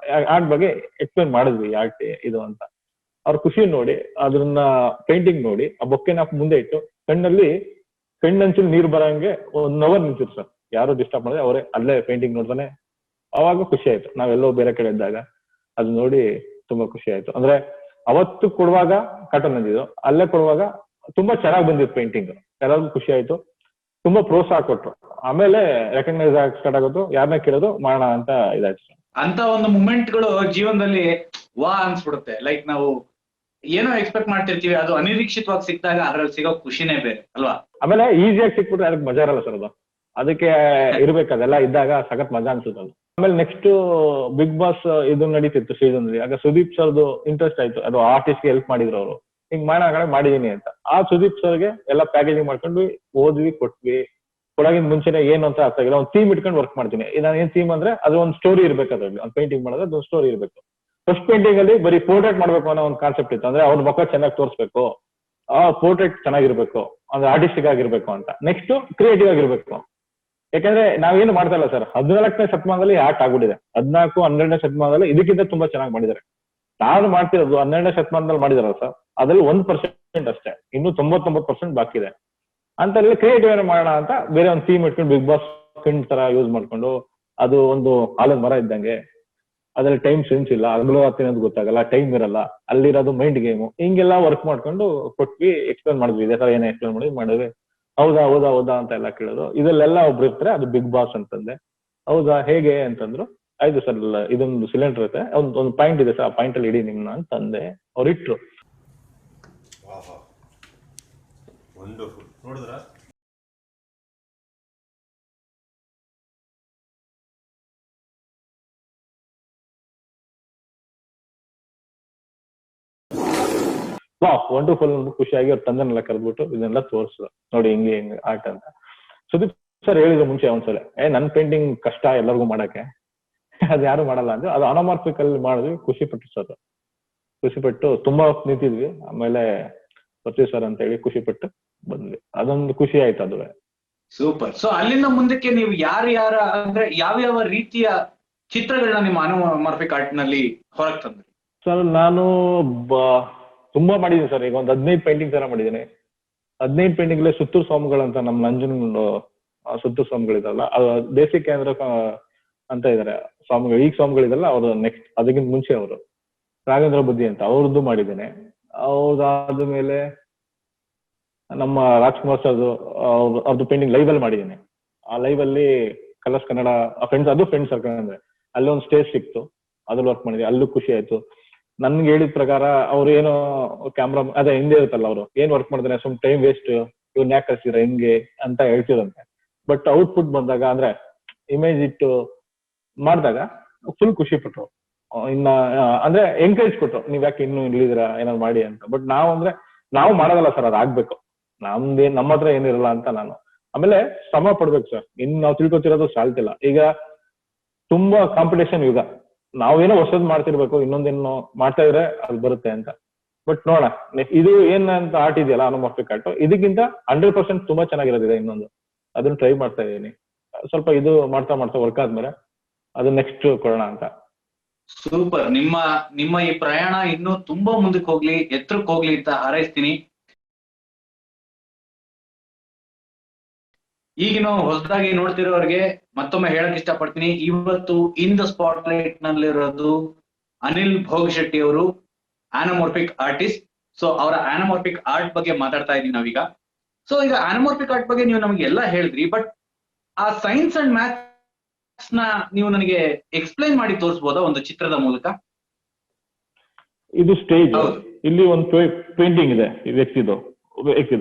ಆರ್ಟ್ ಬಗ್ಗೆ ಎಕ್ಸ್ಪ್ಲೇನ್ ಮಾಡಿದ್ವಿ, ಆರ್ಟ್ ಇದು ಅಂತ. ಅವ್ರ ಖುಷಿ ನೋಡಿ ಅದನ್ನ ಪೇಂಟಿಂಗ್ ನೋಡಿ ಆ ಬೊಕ್ಕೆನ ಮುಂದೆ ಇಟ್ಟು ಕಣ್ಣಂಚಲ್ಲಿ ನೀರು ಬರಂಗೆ 1 ಅವರ್ ನಿಂತಿರು ಸರ್. ಯಾರು ಡಿಸ್ಟರ್ಬ್ ಮಾಡಿದ್ರೆ ಅವರೇ ಅಲ್ಲೇ ಪೇಂಟಿಂಗ್ ನೋಡ್ತಾನೆ. ಅವಾಗ ಖುಷಿ ಆಯ್ತು. ನಾವೆಲ್ಲೋ ಬೇರೆ ಕಡೆ ಇದ್ದಾಗ ಅದು ನೋಡಿ ತುಂಬಾ ಖುಷಿ ಆಯ್ತು. ಅಂದ್ರೆ ಅವತ್ತು ಕೊಡುವಾಗ ಕಾಟನ್ ಅಂದಿದ್ದು, ಅಲ್ಲೇ ಕೊಡುವಾಗ ತುಂಬಾ ಚೆನ್ನಾಗಿ ಬಂದಿತ್ತು ಪೇಂಟಿಂಗ್. ಎಲ್ಲರಿಗೂ ಖುಷಿ ಆಯ್ತು, ತುಂಬಾ ಪ್ರೋತ್ಸಾಹ ಕೊಟ್ರು. ಆಮೇಲೆ ರೆಕಗ್ನೈಸ್ ಆಗಿ ಸ್ಟಾರ್ಟ್ ಆಗೋದು, ಯಾರನ್ನ ಕೇಳೋದು ಮಾಡೋಣ ಅಂತ ಇದಾಯ್ತು ಸರ್. ಅಂತ ಒಂದು ಮೂಮೆಂಟ್ಗಳು ಜೀವನದಲ್ಲಿ ವಾ ಅನ್ಸ್ಬಿಡುತ್ತೆ. ಲೈಕ್ ನಾವು ಏನೋ ಎಕ್ಸ್ಪೆಕ್ಟ್ ಮಾಡ್ತಿರ್ತೀವಿ, ಅದು ಅನಿರೀಕ್ಷಿತವಾಗಿ ಸಿಕ್ಕಿದಾಗ ಅದ್ರಲ್ಲಿ ಸಿಗೋ ಖುಷಿನೇ ಬೇರೆ ಅಲ್ವಾ? ಆಮೇಲೆ ಈಸಿಯಾಗಿ ಸಿಕ್ಬಿಟ್ರೆ ಅದಕ್ಕೆ ಮಜಾ ಇರಲ್ಲ ಸರ್. ಅದು ಅದಕ್ಕೆ ಇರ್ಬೇಕು, ಅದೆಲ್ಲ ಇದ್ದಾಗ ಸಖತ್ ಮಜಾ ಅನ್ಸುತ್ತೆ ಅದು. ಆಮೇಲೆ ನೆಕ್ಸ್ಟ್ ಬಿಗ್ ಬಾಸ್ ಇದು ನಡೀತಿತ್ತು ಸೀಸನ್ ಅಲ್ಲಿ. ಆಗ ಸುದೀಪ್ ಸರ್ದು ಇಂಟ್ರೆಸ್ಟ್ ಆಯ್ತು, ಅದು ಆರ್ಟಿಸ್ಟ್ ಗೆ ಹೆಲ್ಪ್ ಮಾಡಿದ್ರು ಅವರು, ಹಿಂಗ್ ಮಾಡಿದೀನಿ ಅಂತ. ಆ ಸುದೀಪ್ ಸರ್ಗೆ ಎಲ್ಲ ಪ್ಯಾಕೇಜಿಂಗ್ ಮಾಡ್ಕೊಂಡ್ವಿ, ಓದ್ವಿ, ಕೊಟ್ವಿ. ಕೊಡೋಗಿಂತ ಮುಂಚೆನೆ ಏನು ಅಂತ ಅರ್ಥ ಆಗಿಲ್ಲ, ಒಂದು ಥೀಮ್ ಇಟ್ಕೊಂಡು ವರ್ಕ್ ಮಾಡ್ತೀನಿ. ನಾನು ಏನ್ ಥೀಮ್ ಅಂದ್ರೆ ಅದು ಒಂದು ಸ್ಟೋರಿ ಇರ್ಬೇಕು, ಅದ್ರಲ್ಲಿ ಒಂದು ಪೇಂಟಿಂಗ್ ಮಾಡೋದು ಅದೊಂದು ಸ್ಟೋರಿ ಇರ್ಬೇಕು. ಫಸ್ಟ್ ಪೇಂಟಿಂಗ್ ಅಲ್ಲಿ ಬರೀ ಪೋರ್ಟ್ರೇಟ್ ಮಾಡ್ಬೇಕು ಅನ್ನೋ ಒಂದು ಕಾನ್ಸೆಪ್ಟ್ ಇತ್ತು, ಅಂದ್ರೆ ಅವ್ರ ಮುಖ ಚೆನ್ನಾಗಿ ತೋರಿಸ್ಬೇಕು, ಆ ಪೋರ್ಟ್ರೇಟ್ ಚೆನ್ನಾಗಿರ್ಬೇಕು, ಅಂದ್ರೆ ಆರ್ಟಿಸ್ಟಿಕ್ ಆಗಿರ್ಬೇಕು ಅಂತ. ನೆಕ್ಸ್ಟ್ ಕ್ರಿಯೇಟಿವ್ ಆಗಿರ್ಬೇಕು, ಯಾಕಂದ್ರೆ ನಾವೇನು ಮಾಡ್ತಾ ಇಲ್ಲ ಸರ್. 14ನೇ ಶತಮಾನದಲ್ಲಿ ಆರ್ಟ್ ಆಗ್ಬಿಟ್ಟಿದೆ, 14, 12ನೇ ಶತಮಾನದಲ್ಲಿ ಇದಕ್ಕಿಂತ ತುಂಬಾ ಚೆನ್ನಾಗಿ ಮಾಡಿದ್ದಾರೆ. ನಾನು ಮಾಡ್ತಿರೋದು 12ನೇ ಶತಮಾನದಲ್ಲಿ ಮಾಡಿದಾರಲ್ಲ ಸರ್, ಅದ್ರಲ್ಲಿ 1% ಅಷ್ಟೇ, ಇನ್ನು 99% ಬಾಕಿ ಇದೆ. ಅಂತ ಕ್ರಿಯೇಟಿವ್ ಏನು ಮಾಡೋಣ ಅಂತ ಬೇರೆ ಒಂದು ಥೀಮ್ ಇಟ್ಕೊಂಡು ಬಿಗ್ ಬಾಸ್ ಫಿಲ್ಮ್ ತರ ಯೂಸ್ ಮಾಡ್ಕೊಂಡು, ಅದು ಒಂದು ಆಲದ ಮರ ಇದ್ದಂಗೆ, ಅದ್ರಲ್ಲಿ ಟೈಮ್ ಸೆನ್ಸ್ ಇಲ್ಲ, ಹಗಲು ಹತ್ತಿನದು ಗೊತ್ತಾಗಲ್ಲ, ಟೈಮ್ ಇರಲ್ಲ, ಅಲ್ಲಿರೋದು ಮೈಂಡ್ ಗೇಮು, ಹಿಂಗೆಲ್ಲ ವರ್ಕ್ ಮಾಡ್ಕೊಂಡು ಕೊಟ್ವಿ, ಎಕ್ಸ್ಪ್ಲೇನ್ ಮಾಡಿದ್ವಿ. ಇದೇ ತರ ಏನೇ ಎಕ್ಸ್ಪ್ಲೇನ್ ಮಾಡಿದ್ವಿ. ಹೌದಾ ಹೌದಾ ಹೌದಾ ಅಂತ ಎಲ್ಲ ಕೇಳೋದು. ಇದಲ್ಲೆಲ್ಲ ಒಬ್ರು ಇರ್ತಾರೆ, ಅದು ಬಿಗ್ ಬಾಸ್ ಅಂತಂದೆ. ಹೌದಾ ಹೇಗೆ ಅಂತಂದ್ರು. ಆಯ್ತು ಸರ್, ಇದೊಂದು ಸಿಲಿಂಡರ್ ಇರುತ್ತೆ, ಒಂದು ಪಾಯಿಂಟ್ ಇದೆ ಸರ್, ಆ ಪಾಯಿಂಟ್ ಅಲ್ಲಿ ಇಡಿ ನಿಮ್ನ ಅಂತಂದೆ. ಅವ್ರು ಇಟ್ರು. ನೋಡಿದ್ರ ವಂಡರ್ಫುಲ್ ಖುಷಿಯಾಗಿ ಅವ್ರ ತಂದೆನೆಲ್ಲ ಕರೆದ್ಬಿಟ್ಟು ಇದನ್ನೆಲ್ಲ ತೋರಿಸಿದ್ರು, ನೋಡಿ ಹಿಂಗೆ ಹಿಂಗೆ ಆರ್ಟ್ ಅಂತ. ಸುದೀಪ್ ಸರ್ ಹೇಳಿದ್ರು ಮುಂಚೆ ಒಂದ್ಸಲ, ನನ್ ಪೇಂಟಿಂಗ್ ಕಷ್ಟ ಎಲ್ಲರಿಗೂ ಮಾಡಕ್ಕೆ, ಅದು ಯಾರು ಮಾಡಲ್ಲ ಅಂದ್ರೆ. ಅದು ಅನಮಾರ್ಫಿಕ್ ಅಲ್ಲಿ ಮಾಡಿದ್ವಿ, ಖುಷಿ ಪಟ್ಟು ಸರ್, ಖುಷಿಪಟ್ಟು ತುಂಬಾ ಹೊತ್ತು ನಿಂತಿದ್ವಿ. ಆಮೇಲೆ ಬರ್ತೀವಿ ಸರ್ ಅಂತ ಹೇಳಿ ಖುಷಿಪಟ್ಟು ಬಂದ್ವಿ. ಅದೊಂದು ಖುಷಿ ಆಯ್ತು, ಅದುವೇ ಸೂಪರ್. ಸೊ ಅಲ್ಲಿಂದ ಮುಂದಕ್ಕೆ ನೀವು ಯಾರ ಅಂದ್ರೆ ಯಾವ ರೀತಿಯ ಚಿತ್ರಗಳನ್ನ ನಿಮ್ಮ ಅನಮಾರ್ಫಿಕ್ ಆರ್ಟ್ ನಲ್ಲಿ ಹೊರಗೆ ತಂದ್ರಿ? ಸರ್ ನಾನು ತುಂಬಾ ಮಾಡಿದೀನಿ ಸರ್, ಈಗ ಒಂದು 15 ಪೇಂಟಿಂಗ್ ತರ ಮಾಡಿದ್ದೀನಿ. 15 ಪೇಂಟಿಂಗ್ ಸುತ್ತೂರು ಸ್ವಾಮಿಗಳಂತ ನಮ್ಮ ನಂಜನ್ ಸುತ್ತೂರು ಸ್ವಾಮಿಗಳಿದಾರಲ್ಲ, ಅದು ದೇಸಿ ಕೇಂದ್ರ ಅಂತ ಇದಾರೆ ಸ್ವಾಮಿಗಳು. ಈಗ ಸ್ವಾಮಿಗಳಿದಾರಲ್ಲ ಅವರು ನೆಕ್ಸ್ಟ್, ಅದಕ್ಕಿಂತ ಮುಂಚೆ ಅವರು ರಾಘವೇಂದ್ರ ಬುದ್ಧಿ ಅಂತ ಅವ್ರದ್ದು ಮಾಡಿದ್ದೇನೆ. ಅವ್ರದಾದ್ಮೇಲೆ ನಮ್ಮ ರಾಜ್ಕುಮಾರ್ ಸರ್ದು ಅವ್ರದ್ದು ಪೇಂಟಿಂಗ್ ಲೈವ್ ಅಲ್ಲಿ ಮಾಡಿದ್ದೀನಿ. ಆ ಲೈವ್ ಅಲ್ಲಿ ಕಲರ್ಸ್ ಕನ್ನಡ ಫ್ರೆಂಡ್ಸ್, ಅದು ಫ್ರೆಂಡ್ಸ್ ಸರ್ಕಲ್ ಅಂದ್ರೆ ಅಲ್ಲಿ ಒಂದು ಸ್ಟೇಜ್ ಸಿಕ್ತು, ಅದ್ರಲ್ಲಿ ವರ್ಕ್ ಮಾಡಿದ್ವಿ, ಅಲ್ಲೂ ಖುಷಿ ಆಯ್ತು. ನನ್ಗೆ ಹೇಳಿದ ಪ್ರಕಾರ ಅವ್ರು ಏನೋ ಕ್ಯಾಮ್ರಾ ಅದೇ ಹಿಂದೆ ಇರುತ್ತಲ್ಲ, ಅವರು ಏನ್ ವರ್ಕ್ ಮಾಡ್ತಾನೆ, ಸುಮ್ ಟೈಮ್ ವೇಸ್ಟ್, ಇವ್ನ ಯಾಕೆ ಕಳ್ಸಿರ ಹಿಂಗೆ ಅಂತ ಹೇಳ್ತಿರಂತೆ. ಬಟ್ ಔಟ್ಪುಟ್ ಬಂದಾಗ, ಅಂದ್ರೆ ಇಮೇಜ್ ಇಟ್ಟು ಮಾಡಿದಾಗ ಫುಲ್ ಖುಷಿ ಪಟ್ರು. ಇನ್ನ ಅಂದ್ರೆ ಎಂಕರೇಜ್ ಕೊಟ್ರು, ನೀವ್ ಯಾಕೆ ಇನ್ನು ಇಲ್ಲಿದ್ದೀರಾ, ಏನಾದ್ರು ಮಾಡಿ ಅಂತ. ಬಟ್ ನಾವು ಮಾಡೋದಲ್ಲ ಸರ್, ಅದಾಗ್ಬೇಕು, ನಮ್ಮ ಹತ್ರ ಏನಿರಲ್ಲ ಅಂತ ನಾನು. ಆಮೇಲೆ ಶ್ರಮ ಪಡ್ಬೇಕು ಸರ್, ನಾವು ತಿಳ್ಕೊತಿರೋದು ಸಾಲ್ತಿಲ್ಲ. ಈಗ ತುಂಬಾ ಕಾಂಪಿಟೇಷನ್ ಯುಗ, ನಾವೇನೋ ಹೊಸದ್ ಮಾಡ್ತಿರ್ಬೇಕು, ಇನ್ನೊಂದೇನೋ ಮಾಡ್ತಾ ಇದ್ರೆ ಅದು ಬರುತ್ತೆ ಅಂತ. ಬಟ್ ನೋಡ, ಇದು ಏನಂತ ಆರ್ಟ್ ಇದೆಯಲ್ಲ ಅನಮಾರ್ಫಿಕ್ ಆರ್ಟ್, ಇದಕ್ಕಿಂತ 100% ತುಂಬಾ ಚೆನ್ನಾಗಿರೋದಿದೆ ಇನ್ನೊಂದು, ಅದನ್ನ ಟ್ರೈ ಮಾಡ್ತಾ ಇದ್ದೀನಿ. ಸ್ವಲ್ಪ ಇದು ಮಾಡ್ತಾ ವರ್ಕ್ ಆದ್ಮೇಲೆ ಅದು ನೆಕ್ಸ್ಟ್ ಕೊಡೋಣ ಅಂತ. ಸೂಪರ್. ನಿಮ್ಮ ಈ ಪ್ರಯಾಣ ಇನ್ನೂ ತುಂಬಾ ಮುಂದಕ್ಕೆ ಹೋಗ್ಲಿ, ಎತ್ತರಕ್ಕೆ ಹೋಗ್ಲಿ ಅಂತ ಹಾರೈಸ್ತೀನಿ. ಈಗಿನ ಹೊಸದಾಗಿ ನೋಡ್ತಿರೋರಿಗೆ ಮತ್ತೊಮ್ಮೆ ಹೇಳಕ್ ಇಷ್ಟಪಡ್ತೀನಿ, ಇವತ್ತು ಇನ್ ದ ಸ್ಪಾಟ್ ಲೈಟ್ ನಲ್ಲಿರೋದು ಅನಿಲ್ ಭೋಗಶೆಟ್ಟಿ ಅವರು, ಆನಮಾರ್ಫಿಕ್ ಆರ್ಟಿಸ್ಟ್. ಸೊ ಅವರ ಆನಮಾರ್ಫಿಕ್ ಆರ್ಟ್ ಬಗ್ಗೆ ಮಾತಾಡ್ತಾ ಇದೀವಿ ನಾವೀಗ. ಸೊ ಈಗ ಆನಮಾರ್ಫಿಕ್ ಆರ್ಟ್ ಬಗ್ಗೆ ನೀವು ನಮ್ಗೆ ಎಲ್ಲ ಹೇಳಿದ್ರಿ, ಬಟ್ ಆ ಸೈನ್ಸ್ ಅಂಡ್ ಮ್ಯಾಥ್ಸ್ ನ ನೀವು ನನಗೆ ಎಕ್ಸ್ಪ್ಲೈನ್ ಮಾಡಿ ತೋರಿಸಬಹುದಾ ಒಂದು ಚಿತ್ರದ ಮೂಲಕ? ಇದು ಸ್ಟೇಜ್, ಇಲ್ಲಿ ಒಂದು ಪೇಂಟಿಂಗ್ ಇದೆ, ವ್ಯಕ್ತಿದು.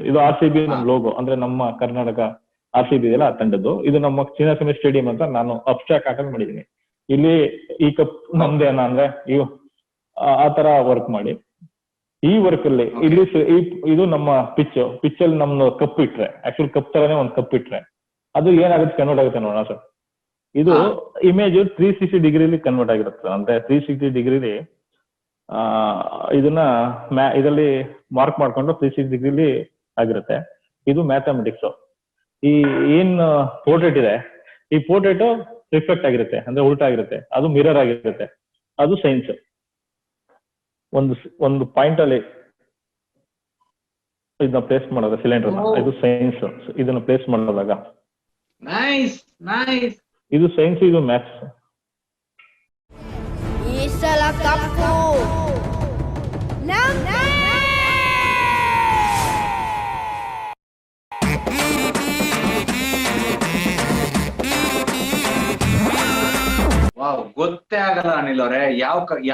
ಇದು RCB ನಮ್ಮ ಲೋಗೋ, ಅಂದ್ರೆ ನಮ್ಮ ಕರ್ನಾಟಕ RCB ಇದೆಯಲ್ಲ ಆ ತಂಡದ್ದು. ಇದು ನಮ್ಮ ಚಿನ್ನಸ್ವಾಮಿ ಸ್ಟೇಡಿಯಂ ಅಂತ ನಾನು ಅಬ್ಸ್ಟ್ರಾಕ್ಟ್ ಆರ್ಟ್ ಮಾಡಿದೀನಿ. ಇಲ್ಲಿ ಈ ಕಪ್ ನಮ್ದೇ ಅಂದ್ರೆ ಆ ತರ ವರ್ಕ್ ಮಾಡಿ, ಈ ವರ್ಕ್ ಅಲ್ಲಿ ಇಲ್ಲಿ ಇದು ನಮ್ಮ ಪಿಚ್ ಅಲ್ಲಿ ನಮ್ದು ಕಪ್ ಇಟ್ರೆ, ಆಕ್ಚುಲಿ ಕಪ್ ತರನೇ ಒಂದು ಕಪ್ ಇಟ್ರೆ ಅದು ಏನಾಗುತ್ತೆ ಕನ್ವರ್ಟ್ ಆಗುತ್ತೆ ನೋಡೋಣ ಸರ್. ಇದು ಇಮೇಜ್ 360 ಡಿಗ್ರಿಲಿ ಕನ್ವರ್ಟ್ ಆಗಿರುತ್ತೆ, ಅಂದ್ರೆ 360 ಡಿಗ್ರಿಲಿ ಇದನ್ನ ಇದರಲ್ಲಿ ಮಾರ್ಕ್ ಮಾಡ್ಕೊಂಡು 360 ಡಿಗ್ರಿಲಿ ಆಗಿರುತ್ತೆ. ಇದು ಮ್ಯಾಥಮೆಟಿಕ್ಸ್. ಈ ಏನ್ ಪೋರ್ಟ್ರೇಟ್ ಇದೆ, ಈ ಪೋರ್ಟ್ರೇಟ್ ರಿಫ್ಲೆಕ್ಟ್ ಆಗಿರುತ್ತೆ, ಅಂದ್ರೆ ಉಲ್ಟಾ ಆಗಿರುತ್ತೆ, ಅದು ಮಿರರ್ ಆಗಿರುತ್ತೆ, ಅದು ಸೈನ್ಸ್. ಒಂದು ಪಾಯಿಂಟ್ ಅಲ್ಲಿ ಇದನ್ನ ಪ್ಲೇಸ್ ಮಾಡೋದು ಸಿಲಿಂಡರ್, ಇದು ಸೈನ್ಸ್. ಇದನ್ನ ಪ್ಲೇಸ್ ಮಾಡೋದಾಗ ಇದು ಸೈನ್ಸ್, ಇದು ಮ್ಯಾಥ್ಸ್. ವಾವ್, ಗೊತ್ತೇ ಆಗಲ್ಲ ಅನಿಲ್ ಅವರೇ,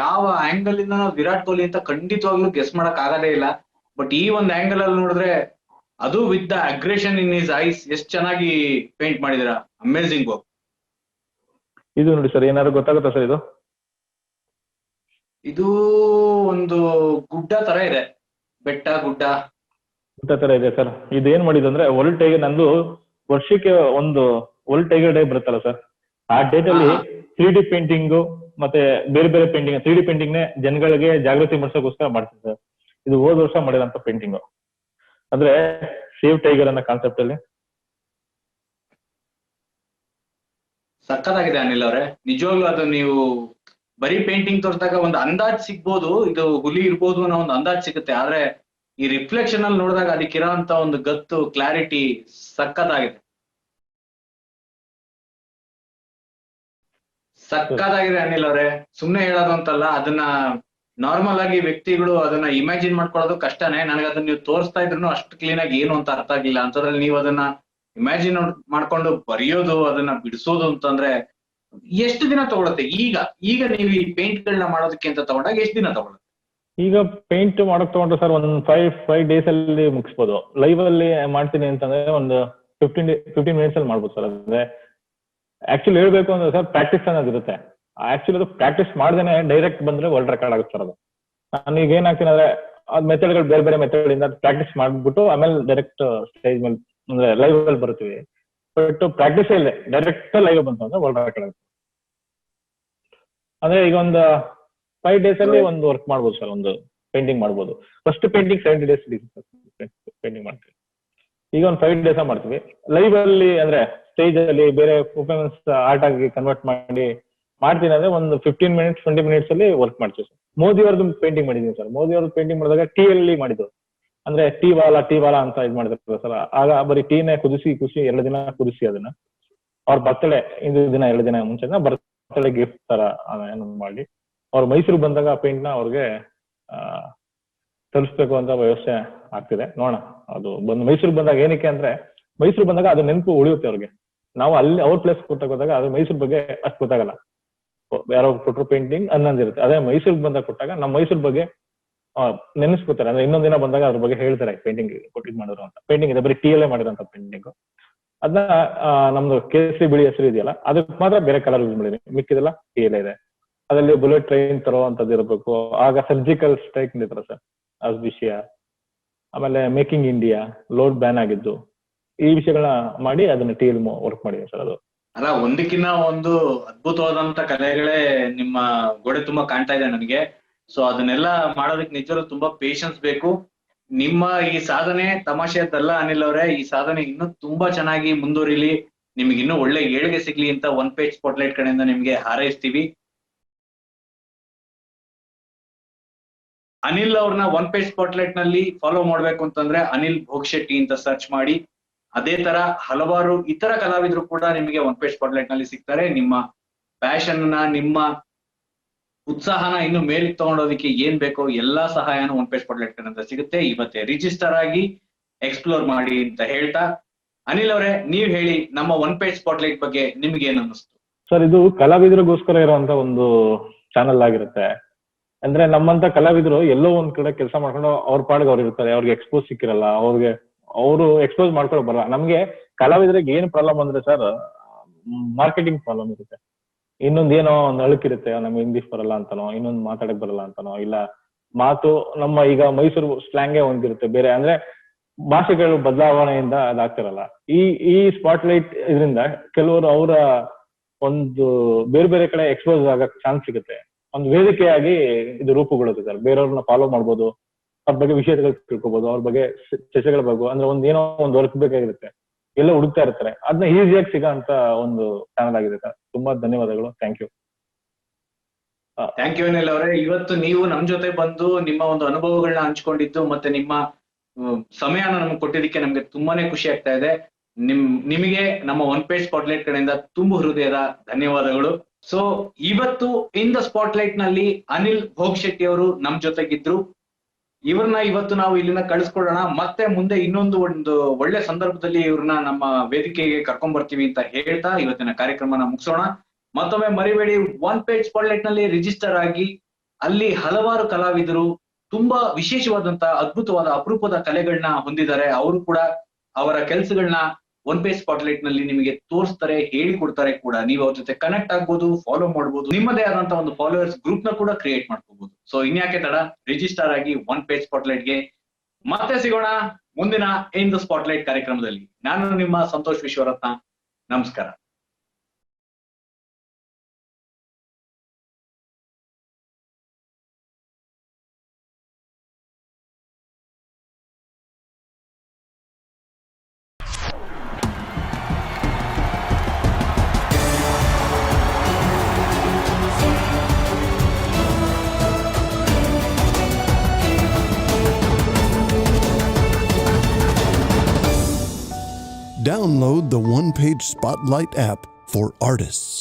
ಯಾವ ಆಂಗಲ್ ಇಂದ ನಾವು ವಿರಾಟ್ ಕೊಹ್ಲಿ ಅಂತ ಖಂಡಿತವಾಗ್ಲೂ ಗೆಸ್ ಮಾಡಕ್ ಆಗದೇ ಇಲ್ಲ. ಬಟ್ ಈ ಒಂದು ಆಂಗಲ್ ಅಲ್ಲಿ ನೋಡಿದ್ರೆ ಅದು with the aggression in his ice ಎಷ್ಟು ಚೆನ್ನಾಗಿ ಪೇಂಟ್ ಮಾಡಿದಿರಾ, ಅಮೇಸಿಂಗ್ ವರ್ಕ್. ಇದು ನೋಡಿ ಸರ್, ಏನಾದ್ರು ಗೊತ್ತಾಗುತ್ತಾ ಸರ್ ಇದು? ಇದು ಒಂದು ಗುಡ್ಡ ತರ ಇದೆ, ಬೆಟ್ಟ ಗುಡ್ಡ ತರ ಇದೆ ಸರ್. ಇದು ಏನ್ ಮಾಡಿದ್ದು ಅಂದ್ರೆ ವರ್ಲ್ಡ್ ಟೈಗರ್, ನಂದು ವರ್ಷಕ್ಕೆ ಒಂದು ವರ್ಲ್ಡ್ ಟೈಗರ್ ಡೇ ಬರುತ್ತಲ್ಲ ಸರ್, ಆ ಡೇಟ್ ಅಲ್ಲಿ 3D ಪೇಂಟಿಂಗ್ ಮತ್ತೆ ಬೇರೆ ಬೇರೆ ಪೇಂಟಿಂಗ್, 3D ಪೇಂಟಿಂಗ್ ನೇ ಜನಗಳಿಗೆ ಜಾಗೃತಿ ಮೂಡಿಸೋಕೋಸ್ಕರ ಮಾಡ್ತೀನಿ ಸರ್. ಇದು ಹೋದ ವರ್ಷ ಮಾಡಿದಂತ ಪೇಂಟಿಂಗ್, ಅಂದ್ರೆ ಸೇವ್ ಟೈಗರ್ ಅನ್ನೋ ಕಾನ್ಸೆಪ್ಟ್ ಅಲ್ಲಿ. ಸಕ್ಕತ್ತಾಗಿದೆ ಅನಿಲ್ ಅವರೇ, ನಿಜವಾಗ್ಲೂ ಅದು ನೀವು ಬರೀ ಪೇಂಟಿಂಗ್ ತೋರಿಸಿದಾಗ ಒಂದು ಅಂದಾಜ್ ಸಿಗ್ಬೋದು, ಇದು ಹುಲಿ ಇರ್ಬೋದು ಅನ್ನೋ ಒಂದು ಅಂದಾಜ್ ಸಿಗುತ್ತೆ. ಆದ್ರೆ ಈ ರಿಫ್ಲೆಕ್ಷನ್ ಅಲ್ಲಿ ನೋಡಿದಾಗ ಅದಕ್ಕಿರೋ ಅಂತ ಒಂದು ಗತ್ತು, ಕ್ಲಾರಿಟಿ ಸಕ್ಕತ್ತಾಗಿದೆ. ಸಕ್ಕತ್ತಾಗಿದೆ ಅನಿಲ್ ಅವರೇ, ಸುಮ್ನೆ ಹೇಳೋದು ಅಂತಲ್ಲ, ಅದನ್ನ ನಾರ್ಮಲ್ ಆಗಿ ವ್ಯಕ್ತಿಗಳು ಅದನ್ನ ಇಮ್ಯಾಜಿನ್ ಮಾಡ್ಕೊಳ್ಳೋದು ಕಷ್ಟನೇ. ನನಗೆ ಅದನ್ನ ನೀವು ತೋರಿಸ್ತಾ ಇದ್ರು ಅಷ್ಟು ಕ್ಲೀನ್ ಆಗಿ ಏನು ಅಂತ ಅರ್ಥ ಆಗಿಲ್ಲ. ಅಂತದ್ರಲ್ಲಿ ನೀವು ಅದನ್ನ ಇಮ್ಯಾಜಿನ್ ಮಾಡ್ಕೊಂಡು ಬರೆಯೋದು, ಅದನ್ನ ಬಿಡಿಸೋದು ಅಂತಂದ್ರೆ ಎಷ್ಟು ದಿನ ತಗೊಳುತ್ತೆ? ಈಗ ನೀವು ಈ ಪೇಂಟ್ ಗಳನ್ನ ಮಾಡೋದಕ್ಕೆ ಅಂತ ತಗೊಂಡಾಗ ಎಷ್ಟು ದಿನ ತಗೊಳುತ್ತೆ? ಈಗ ಪೇಂಟ್ ಮಾಡಕ್ ತಗೊಂಡ್ರೆ ಸರ್ ಒಂದು 5 days ಅಲ್ಲಿ ಮುಗಿಸ್ಬೋದು. ಲೈವ್ ಅಲ್ಲಿ ಮಾಡ್ತೀನಿ ಅಂತಂದ್ರೆ ಒಂದು 15 minutes ಅಲ್ಲಿ ಮಾಡ್ಬೋದು ಸರ್. ಅಂದ್ರೆ ಆಕ್ಚುಲಿ ಹೇಳ್ಬೇಕು ಅಂದ್ರೆ ಸರ್, ಪ್ರಾಕ್ಟೀಸ್ ಅನ್ನೋದಿರುತ್ತೆ. ಆಕ್ಚುಲಿ ಅದು ಪ್ರಾಕ್ಟೀಸ್ ಮಾಡ್ದೇನೆ ಡೈರೆಕ್ಟ್ ಬಂದ್ರೆ ವರ್ಲ್ಡ್ ರೆಕಾರ್ಡ್ ಆಗುತ್ತೆ ಸರ್. ಅದು ನಾನು ಈಗ ಏನಾಗ್ತೀನಿ ಅಂದ್ರೆ ಅದ್ ಮೆಥಡ್ಗಳು ಬೇರೆ ಬೇರೆ ಮೆಥಡ್ ಇಂದ ಪ್ರಾಕ್ಟೀಸ್ ಮಾಡ್ಬಿಟ್ಟು ಆಮೇಲೆ ಡೈರೆಕ್ಟ್ ಸ್ಟೇಜ್ ಮೇಲೆ ಅಂದ್ರೆ ಲೈವ್ ಅಲ್ಲಿ ಬರ್ತೀವಿ. ಬಟ್ ಪ್ರಾಕ್ಟೀಸ್ ಇಲ್ಲ, ಡೈರೆಕ್ಟ್ ಲೈವ್ ಬಂತು ಅಂದ್ರೆ ವರ್ಲ್ಡ್ ರೆಕಾರ್ಡ್ ಆಗುತ್ತೆ. ಅಂದ್ರೆ ಈಗ ಒಂದು 5 days ಅಲ್ಲಿ ಒಂದು ವರ್ಕ್ ಮಾಡ್ಬೋದು ಸರ್, ಒಂದು ಪೇಂಟಿಂಗ್ ಮಾಡ್ಬೋದು. ಫಸ್ಟ್ ಪೇಂಟಿಂಗ್ 70 days ಪೇಂಟಿಂಗ್ ಮಾಡ್ತೀವಿ. ಈಗ ಒಂದು 5 days ಮಾಡ್ತೀವಿ. ಲೈವ್ ಅಲ್ಲಿ ಅಂದ್ರೆ ಸ್ಟೇಜ್ ಅಲ್ಲಿ ಬೇರೆ ಪರ್ಫಾರ್ಮೆನ್ಸ್ ಆರ್ಟ್ ಆಗಿ ಕನ್ವರ್ಟ್ ಮಾಡ್ತೀನಿ ಅಂದ್ರೆ ಒಂದು 15 minutes 20 minutes ಅಲ್ಲಿ ವರ್ಕ್ ಮಾಡ್ತೀವಿ ಸರ್. ಮೋದಿ ಅವ್ರದ್ದು ಪೇಂಟಿಂಗ್ ಮಾಡಿದೀನಿ ಸರ್. ಮೋದಿ ಅವ್ರದ್ದು ಪೇಂಟಿಂಗ್ ಮಾಡಿದಾಗ ಟೀ ಅಲ್ಲಿ ಮಾಡಿದ್ದು, ಅಂದ್ರೆ ಟೀ ವಾಲ ಅಂತ ಇದು ಮಾಡಿದ್ರು ಸರ್. ಆಗ ಬರೀ ಟೀನೇ ಕುದಿಸಿ 2 ದಿನ ಕುದಿಸಿ ಅದನ್ನ ಅವ್ರ ಬರ್ತಡೇ ಇಂದು ದಿನ 2 ದಿನ ಮುಂಚೆ ಬರ್ತಡೇ ಗಿಫ್ಟ್ ತರ ಏನು ಮಾಡಿ ಅವ್ರು ಮೈಸೂರು ಬಂದಾಗ ಆ ಪೇಂಟ್ ನ ಅವ್ರಿಗೆ ತರಿಸ್ಬೇಕು ಅಂತ ವ್ಯವಸ್ಥೆ ಆಗ್ತಿದೆ. ನೋಡೋಣ, ಅದು ಮೈಸೂರು ಬಂದಾಗ ಏನಕ್ಕೆ ಅಂದ್ರೆ ಮೈಸೂರು ಬಂದಾಗ ಅದು ನೆನಪು ಉಳಿಯುತ್ತೆ ಅವ್ರಿಗೆ. ನಾವು ಅಲ್ಲಿ ಅವ್ರ ಪ್ಲೇಸ್ ಕೊಟ್ಟಾಗ ಹೋದಾಗ ಅದು ಮೈಸೂರು ಬಗ್ಗೆ ಅಷ್ಟು ಗೊತ್ತಾಗಲ್ಲ. ಯಾರೋ ಕೊಟ್ಟರು ಪೇಂಟಿಂಗ್ ಅನ್ನೊಂದಿರುತ್ತೆ. ಅದೇ ಮೈಸೂರಿಗೆ ಬಂದಾಗ ಕೊಟ್ಟಾಗ ನಮ್ಮ ಮೈಸೂರು ಬಗ್ಗೆ ನೆನೆಸ್ಕೊತಾರೆ. ಅಂದ್ರೆ ಇನ್ನೊಂದ್ ದಿನ ಬಂದಾಗ ಅದ್ರ ಬಗ್ಗೆ ಹೇಳ್ತಾರೆ, ಪೇಂಟಿಂಗ್ ಕೊಟ್ಟಿದ್ ಮಾಡಿದ್ರು ಅಂತ. ಪೇಂಟಿಂಗ್ ಇದೆ, ಬರೀ ಟೀ ಅಲ್ಲೇ ಮಾಡಿರೋಂಥ ಪೇಂಟಿಂಗ್. ಅದನ್ನ ನಮ್ದು ಕೇಸರಿ ಬಿಳಿ ಹೆಸರು ಇದೆಯಲ್ಲ ಅದಕ್ಕೆ ಮಾತ್ರ ಬೇರೆ ಕಲರ್ ಯೂಸ್ ಮಾಡಿದೀನಿ, ಮಿಕ್ಕಿದೆಲ್ಲ ಟೀ ಅಲ್ಲೇ ಇದೆ. ಅದರಲ್ಲಿ ಬುಲೆಟ್ ಟ್ರೈನ್ ತರುವಂತದ್ದು ಇರಬೇಕು. ಆಗ ಸರ್ಜಿಕಲ್ ಸ್ಟ್ರೈಕ್ ನಿಂತಿರ ಸರ್, ಅದು ವಿಷಯ. ಆಮೇಲೆ ಮೇಕಿಂಗ್ ಇಂಡಿಯಾ, ಲೋಡ್ ಬ್ಯಾನ್ ಆಗಿದ್ದು, ಈ ವಿಷಯಗಳನ್ನ ಮಾಡಿ ಅದನ್ನ ಟೀ ಅಲ್ಲಿ ವರ್ಕ್ ಮಾಡಿದೀನಿ ಸರ್. ಅದು ಅಲ್ಲ, ಒಂದಕ್ಕಿಂತ ಒಂದು ಅದ್ಭುತವಾದಂತ ಕಲೆಗಳೇ ನಿಮ್ಮ ಗೋಡೆ ತುಂಬಾ ಕಾಣ್ತಾ ಇದೆ ನನಗೆ. ಸೊ ಅದನ್ನೆಲ್ಲ ಮಾಡೋದಕ್ಕೆ ನಿಜವೂ ತುಂಬಾ ಪೇಶನ್ಸ್ ಬೇಕು. ನಿಮ್ಮ ಈ ಸಾಧನೆ ತಮಾಷೆಯದ್ದಲ್ಲ ಅನಿಲ್ ಅವರೇ, ಈ ಸಾಧನೆ ಇನ್ನೂ ತುಂಬಾ ಚೆನ್ನಾಗಿ ಮುಂದುವರಿಲಿ, ನಿಮ್ಗೆ ಇನ್ನೂ ಒಳ್ಳೆ ಏಳಿಗೆ ಸಿಗ್ಲಿ ಅಂತ ಒನ್ ಪೇಜ್ ಸ್ಪಾಟ್ಲೈಟ್ ಕಡೆಯಿಂದ ನಿಮ್ಗೆ ಹಾರೈಸ್ತೀವಿ. ಅನಿಲ್ ಅವ್ರನ್ನ ಒನ್ ಪೇಜ್ ಸ್ಪಾಟ್ಲೈಟ್ ನಲ್ಲಿ ಫಾಲೋ ಮಾಡ್ಬೇಕು ಅಂತಂದ್ರೆ ಅನಿಲ್ ಭೋಗ್ಶೆಟ್ಟಿ ಅಂತ ಸರ್ಚ್ ಮಾಡಿ. ಅದೇ ತರ ಹಲವಾರು ಇತರ ಕಲಾವಿದರು ಕೂಡ ನಿಮಗೆ ಒನ್ ಪೇಜ್ ಸ್ಪಾಟ್ಲೈಟ್ ನಲ್ಲಿ ಸಿಗ್ತಾರೆ. ನಿಮ್ಮ ಪ್ಯಾಷನ್ ನ, ನಿಮ್ಮ ಉತ್ಸಾಹನ ಇನ್ನು ಮೇಲಿಗೆ ತಗೊಂಡೋದಕ್ಕೆ ಏನ್ ಬೇಕೋ ಎಲ್ಲಾ ಸಹಾಯನ ಒನ್ ಪೇಜ್ ಸ್ಪಾಟ್ಲೈಟ್ ಅಂತ ಸಿಗುತ್ತೆ. ಇವತ್ತೇ ರಿಜಿಸ್ಟರ್ ಆಗಿ ಎಕ್ಸ್ಪ್ಲೋರ್ ಮಾಡಿ ಅಂತ ಹೇಳ್ತಾ, ಅನಿಲ್ ಅವರೇ ನೀವ್ ಹೇಳಿ, ನಮ್ಮ ಒನ್ ಪೇಜ್ ಸ್ಪಾಟ್ಲೈಟ್ ಬಗ್ಗೆ ನಿಮ್ಗೆ ಏನ್ ಅನ್ನಿಸ್ತು? ಸರ್, ಇದು ಕಲಾವಿದರಿಗೋಸ್ಕರ ಇರುವಂತ ಒಂದು ಚಾನಲ್ ಆಗಿರುತ್ತೆ. ಅಂದ್ರೆ ನಮ್ಮಂತ ಕಲಾವಿದರು ಎಲ್ಲೋ ಒಂದ್ ಕಡೆ ಕೆಲಸ ಮಾಡ್ಕೊಂಡು ಅವ್ರ ಪಾಡಿಗೆ ಅವ್ರು ಇರ್ತಾರೆ. ಅವ್ರಿಗೆ ಎಕ್ಸ್ಪೋಸ್ ಸಿಕ್ಕಿರಲ್ಲ, ಅವರು ಎಕ್ಸ್ಪೋಸ್ ಮಾಡ್ಕೊಳ್ಳೋ ಬರಲ್ಲ. ನಮ್ಗೆ ಕಲಾವಿದರಿಗೆ ಏನ್ ಪ್ರಾಬ್ಲಮ್ ಅಂದ್ರೆ ಸರ್, ಮಾರ್ಕೆಟಿಂಗ್ ಪ್ರಾಬ್ಲಮ್ ಇರುತ್ತೆ. ಇನ್ನೊಂದೇನೋ ಒಂದು ಅಳುಕಿರುತ್ತೆ, ನಮ್ಗೆ ಇಂಗ್ಲಿಷ್ ಬರಲ್ಲ ಅಂತನೋ, ಇನ್ನೊಂದು ಮಾತಾಡಕ್ ಬರಲ್ಲ ಅಂತನೋ, ಇಲ್ಲ ಮಾತು ನಮ್ಮ ಈಗ ಮೈಸೂರು ಸ್ಲ್ಯಾಂಗೇ ಒಂದಿರುತ್ತೆ, ಬೇರೆ ಅಂದ್ರೆ ಭಾಷೆಗಳು ಬದಲಾವಣೆಯಿಂದ ಅದಾಗ್ತಿರಲ್ಲ. ಈ ಸ್ಪಾಟ್ಲೈಟ್ ಇದರಿಂದ ಕೆಲವರು ಅವರ ಒಂದು ಬೇರೆ ಬೇರೆ ಕಡೆ ಎಕ್ಸ್ಪೋಸ್ ಆಗಕ್ ಚಾನ್ಸ್ ಸಿಗುತ್ತೆ. ಒಂದು ವೇದಿಕೆಯಾಗಿ ಇದು ರೂಪುಗೊಳ್ಳುತ್ತೆ ಸರ್. ಬೇರೆಯವ್ರನ್ನ ಫಾಲೋ ಮಾಡ್ಬೋದು, ಅವ್ರ ಬಗ್ಗೆ ವಿಷಯಗಳು ತಿಳ್ಕೊಬಹುದು, ಅವ್ರ ಬಗ್ಗೆ ಚರ್ಚೆಗಳ ಬಗ್ಗೆ ಅಂದ್ರೆ ಏನೋ ಒಂದು ವರ್ಕ್ ಬೇಕಾಗಿರುತ್ತೆ, ಎಲ್ಲ ಹುಡುಕ್ತಾ ಇರ್ತಾರೆ. ಅದನ್ನ ಈಸಿಯಾಗಿ ಸಿಗೋ ಅಂತ ಒಂದು ಚಾನಲ್ ಆಗಿದೆ ಸರ್. ತುಂಬಾ ಧನ್ಯವಾದಗಳು. Thank you. Thank you Anil ಅವರೇ. ಇವತ್ತು ನೀವು ನಮ್ ಜೊತೆ ಬಂದು ನಿಮ್ಮ ಒಂದು ಅನುಭವಗಳನ್ನ ಹಂಚ್ಕೊಂಡಿದ್ದು ಮತ್ತೆ ನಿಮ್ಮ ಸಮಯನ ನಮ್ಗೆ ಕೊಟ್ಟಿದ್ದಕ್ಕೆ ನಮ್ಗೆ ತುಂಬಾನೇ ಖುಷಿ ಆಗ್ತಾ ಇದೆ. ನಿಮಗೆ ನಮ್ಮ ಒನ್ ಪೇಜ್ ಸ್ಪಾಟ್ಲೈಟ್ ಕಡೆಯಿಂದ ತುಂಬು ಹೃದಯದ ಧನ್ಯವಾದಗಳು. ಸೊ ಇವತ್ತು ಇನ್ ದ ಸ್ಪಾಟ್ಲೈಟ್ ನಲ್ಲಿ ಅನಿಲ್ ಭೋಗ್ಶೆಟ್ಟಿ ಅವರು ನಮ್ ಜೊತೆಗಿದ್ರು. ಇವ್ರನ್ನ ಇವತ್ತು ನಾವು ಇಲ್ಲಿಂದ ಕಳಿಸ್ಕೊಡೋಣ. ಮತ್ತೆ ಮುಂದೆ ಇನ್ನೊಂದು ಒಳ್ಳೆ ಸಂದರ್ಭದಲ್ಲಿ ಇವ್ರನ್ನ ನಮ್ಮ ವೇದಿಕೆಗೆ ಕರ್ಕೊಂಡ್ ಬರ್ತೀವಿ ಅಂತ ಹೇಳ್ತಾ ಇವತ್ತಿನ ಕಾರ್ಯಕ್ರಮನ ಮುಗಿಸೋಣ. ಮತ್ತೊಮ್ಮೆ ಮರಿಬೇಡಿ, ಒನ್ ಪೇಜ್ ಸ್ಪಾಟ್ಲೈಟ್ ನಲ್ಲಿ ರಿಜಿಸ್ಟರ್ ಆಗಿ. ಅಲ್ಲಿ ಹಲವಾರು ಕಲಾವಿದರು ತುಂಬಾ ವಿಶೇಷವಾದಂತಹ ಅದ್ಭುತವಾದ ಅಪರೂಪದ ಕಲೆಗಳನ್ನ ಹೊಂದಿದ್ದಾರೆ. ಅವರು ಕೂಡ ಅವರ ಕೆಲಸಗಳನ್ನ ಒನ್ ಪೇಜ್ ಸ್ಪಾಟ್ಲೈಟ್ ನಲ್ಲಿ ನಿಮಗೆ ತೋರಿಸ್ತಾರೆ, ಹೇಳಿಕೊಡ್ತಾರೆ ಕೂಡ. ನೀವು ಅವ್ರ ಜೊತೆ ಕನೆಕ್ಟ್ ಆಗ್ಬೋದು, ಫಾಲೋ ಮಾಡ್ಬೋದು, ನಿಮ್ಮದೇ ಆದಂತಹ ಒಂದು ಫಾಲೋವರ್ಸ್ ಗ್ರೂಪ್ ನ ಕೂಡ ಕ್ರಿಯೇಟ್ ಮಾಡ್ಕೋಬಹುದು. ಸೊ ಇನ್ಯಾಕೆ ತಡ, ರಿಜಿಸ್ಟರ್ ಆಗಿ ಒನ್ ಪೇಜ್ ಸ್ಪಾಟ್ಲೈಟ್ ಗೆ. ಮತ್ತೆ ಸಿಗೋಣ ಮುಂದಿನ ಇನ್ ದ ಸ್ಪಾಟ್ಲೈಟ್ ಕಾರ್ಯಕ್ರಮದಲ್ಲಿ. ನಾನು ನಿಮ್ಮ ಸಂತೋಷ್ ವಿಶ್ವರತ್ನ. ನಮಸ್ಕಾರ. Download the One Page Spotlight app for artists.